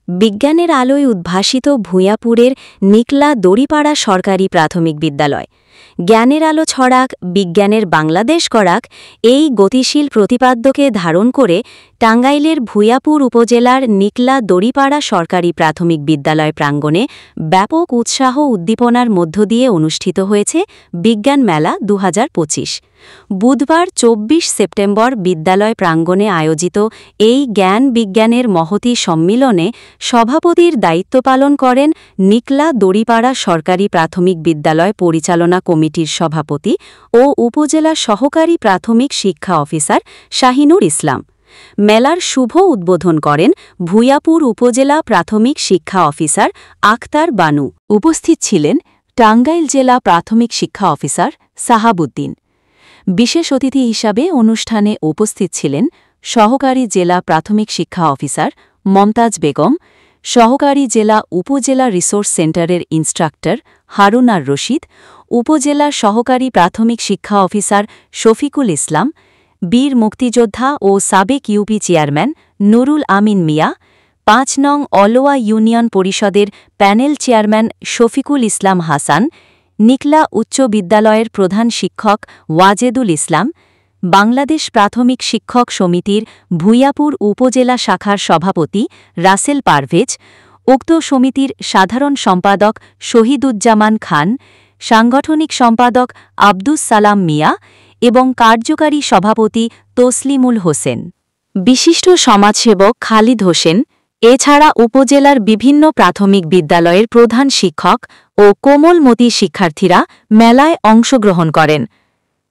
বিজ্ঞানের আলোয় উদ্ভাসিত ভূঁইয়াপুরের নিকলা দড়িপাড়া সরকারি প্রাথমিক বিদ্যালয়। জ্ঞানের আলো ছড়াক, বিজ্ঞানের বাংলাদেশ করাক, এই গতিশীল প্রতিপাদ্যকে ধারণ করে টাঙ্গাইলের ভূঁইয়াপুর উপজেলার নিকলা দড়িপাড়া সরকারি প্রাথমিক বিদ্যালয় প্রাঙ্গণে ব্যাপক উৎসাহ উদ্দীপনার মধ্য দিয়ে অনুষ্ঠিত হয়েছে বিজ্ঞান মেলা ২০২৫। বুধবার ২৪ সেপ্টেম্বর বিদ্যালয় প্রাঙ্গণে আয়োজিত এই জ্ঞান বিজ্ঞানের মহতী সম্মিলনে সভাপতির দায়িত্ব পালন করেন নিকলা দড়িপাড়া সরকারি প্রাথমিক বিদ্যালয় পরিচালনা কমিটির সভাপতি ও উপজেলা সহকারী প্রাথমিক শিক্ষা অফিসার শাহিনুর ইসলাম। মেলার শুভ উদ্বোধন করেন ভূঁইয়াপুর উপজেলা প্রাথমিক শিক্ষা অফিসার আখতার বানু। উপস্থিত ছিলেন টাঙ্গাইল জেলা প্রাথমিক শিক্ষা অফিসার সাহাবুদ্দিন। বিশেষ অতিথি হিসাবে অনুষ্ঠানে উপস্থিত ছিলেন সহকারী জেলা প্রাথমিক শিক্ষা অফিসার মমতাজ বেগম, সহকারী জেলা উপজেলা রিসোর্স সেন্টারের ইন্সট্রাক্টর হারুন আর রশিদ, উপজেলা সহকারী প্রাথমিক শিক্ষা অফিসার শফিকুল ইসলাম, বীর মুক্তিযোদ্ধা ও সাবেক ইউপি চেয়ারম্যান নুরুল আমিন মিয়া, ৫ নং অলওয়া ইউনিয়ন পরিষদের প্যানেল চেয়ারম্যান শফিকুল ইসলাম হাসান, নিকলা উচ্চ বিদ্যালয়ের প্রধান শিক্ষক ওয়াজেদুল ইসলাম, বাংলাদেশ প্রাথমিক শিক্ষক সমিতির ভূঁইয়াপুর উপজেলা শাখার সভাপতি রাসেল পারভেজ, উক্ত সমিতির সাধারণ সম্পাদক শহীদুজ্জামান খান, সাংগঠনিক সম্পাদক আব্দুস সালাম মিয়া এবং কার্যকারী সভাপতি তসলিমুল হোসেন, বিশিষ্ট সমাজসেবক খালিদ হোসেন, এছাড়া উপজেলার বিভিন্ন প্রাথমিক বিদ্যালয়ের প্রধান শিক্ষক ও কোমলমতি শিক্ষার্থীরা মেলায় অংশগ্রহণ করেন।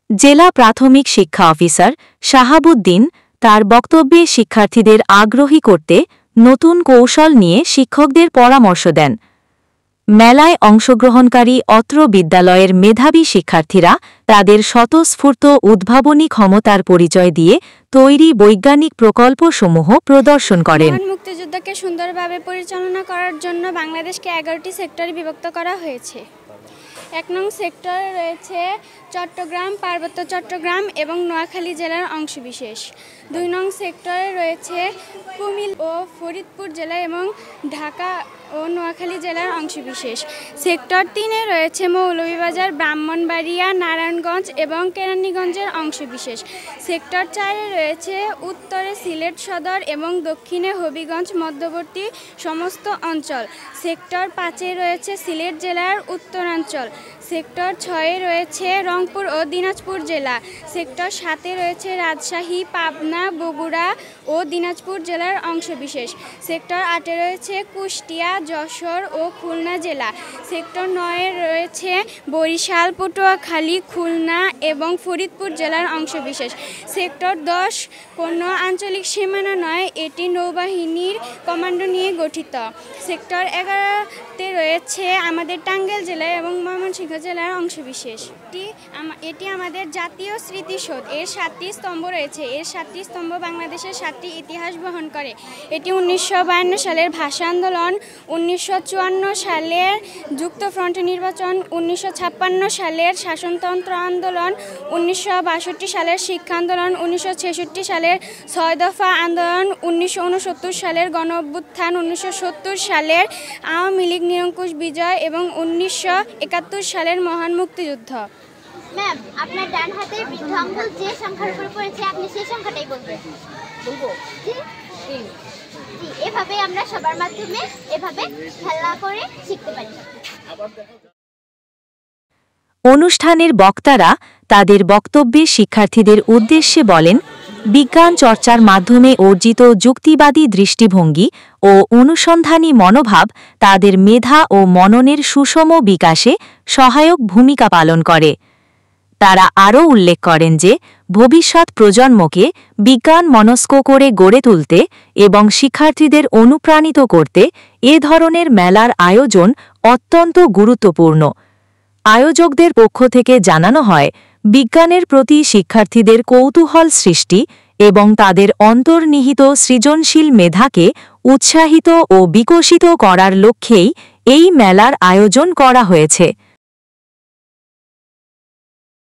জেলা প্রাথমিক শিক্ষা অফিসার শাহাবুদ্দিন তার বক্তব্যে শিক্ষার্থীদের আগ্রহী করতে নতুন কৌশল নিয়ে শিক্ষকদের পরামর্শ দেন। মেলায় অংশগ্রহণকারী অত্র বিদ্যালয়ের মেধাবী শিক্ষার্থীরা তাদের স্বতঃস্ফূর্ত উদ্ভাবনী ক্ষমতার পরিচয় দিয়ে তৈরি বৈজ্ঞানিক প্রকল্পসমূহ প্রদর্শন করেন। মুক্তিযুদ্ধকে সুন্দরভাবে পরিচালনা করার জন্য বাংলাদেশকে ১১টি সেক্টরে বিভক্ত করা হয়েছে। ১ নং সেক্টরে রয়েছে চট্টগ্রাম, পার্বত্য চট্টগ্রাম এবং নোয়াখালী জেলার অংশবিশেষ। ২ নং সেক্টরে রয়েছে কুমিল্লা ও ফরিদপুর জেলা এবং ঢাকা ও নোয়াখালী জেলার অংশবিশেষ। সেক্টর ৩-এ রয়েছে মৌলভীবাজার, ব্রাহ্মণবাড়িয়া, নারায়ণগঞ্জ এবং কেরানীগঞ্জের অংশবিশেষ। সেক্টর ৪-এ রয়েছে উত্তরে সিলেট সদর এবং দক্ষিণে হবিগঞ্জ মধ্যবর্তী সমস্ত অঞ্চল। সেক্টর ৫-এ রয়েছে সিলেট জেলার উত্তরাঞ্চল। সেক্টর ৬-এ রয়েছে রংপুর ও দিনাজপুর জেলা। সেক্টর ৭-এ রয়েছে রাজশাহী, পাবনা, বগুড়া ও দিনাজপুর জেলার অংশবিশেষ। সেক্টর ৮-এ রয়েছে কুষ্টিয়া, যশোর ও খুলনা জেলা। সেক্টর ৯-এ রয়েছে বরিশাল, পটুয়াখালী, খুলনা এবং ফরিদপুর জেলার অংশবিশেষ। সেক্টর ১০ কোনো আঞ্চলিক সীমানা নয়, এটি নৌবাহিনীর কমান্ডো নিয়ে গঠিত। সেক্টর ১১-তে রয়েছে আমাদের টাঙ্গাইল জেলা এবং ময়মনসিংহ জেলার অংশবিশেষ। এটি আমাদের জাতীয় স্মৃতিসৌধ। এর ৭টি স্তম্ভ রয়েছে। এর ৭টি স্তম্ভ বাংলাদেশের ৭টি ইতিহাস বহন করে। এটি ১৯৫২ সালের ভাষা আন্দোলন, ১৯৫৪ সালের যুক্তফ্রন্ট নির্বাচন, ১৯৫৬ সালের শাসনতন্ত্র আন্দোলন, ১৯৬২ সালের শিক্ষা আন্দোলন, ১৯৬৬ সালের ৬ দফা আন্দোলন, ১৯৬৯ সালের গণঅভ্যুত্থান, ১৯৭০ সালের আওয়ামী লীগ নিরঙ্কুশ বিজয় এবং ১৯৭১ সালের মহান মুক্তিযুদ্ধ। ম্যাম, আপনার ডান হাতের বৃদ্ধ আঙ্গুল যে সংখ্যার উপর পড়েছে আপনি সেই সংখ্যাটাই বলবেন। বলবো? জি। এভাবে আমরা সবার মাধ্যমে এভাবে খেলা করে শিখতে পারি। অনুষ্ঠানের বক্তারা তাদের বক্তব্যে শিক্ষার্থীদের উদ্দেশ্যে বলেন, বিজ্ঞান চর্চার মাধ্যমে অর্জিত যুক্তিবাদী দৃষ্টিভঙ্গি ও অনুসন্ধানী মনোভাব তাদের মেধা ও মননের সুষম বিকাশে সহায়ক ভূমিকা পালন করে। তারা আরও উল্লেখ করেন যে ভবিষ্যৎ প্রজন্মকে বিজ্ঞান মনস্ক করে গড়ে তুলতে এবং শিক্ষার্থীদের অনুপ্রাণিত করতে এ ধরনের মেলার আয়োজন অত্যন্ত গুরুত্বপূর্ণ। আয়োজকদের পক্ষ থেকে জানানো হয়, বিজ্ঞানের প্রতি শিক্ষার্থীদের কৌতূহল সৃষ্টি এবং তাদের অন্তর্নিহিত সৃজনশীল মেধাকে উৎসাহিত ও বিকশিত করার লক্ষ্যেই এই মেলার আয়োজন করা হয়েছে।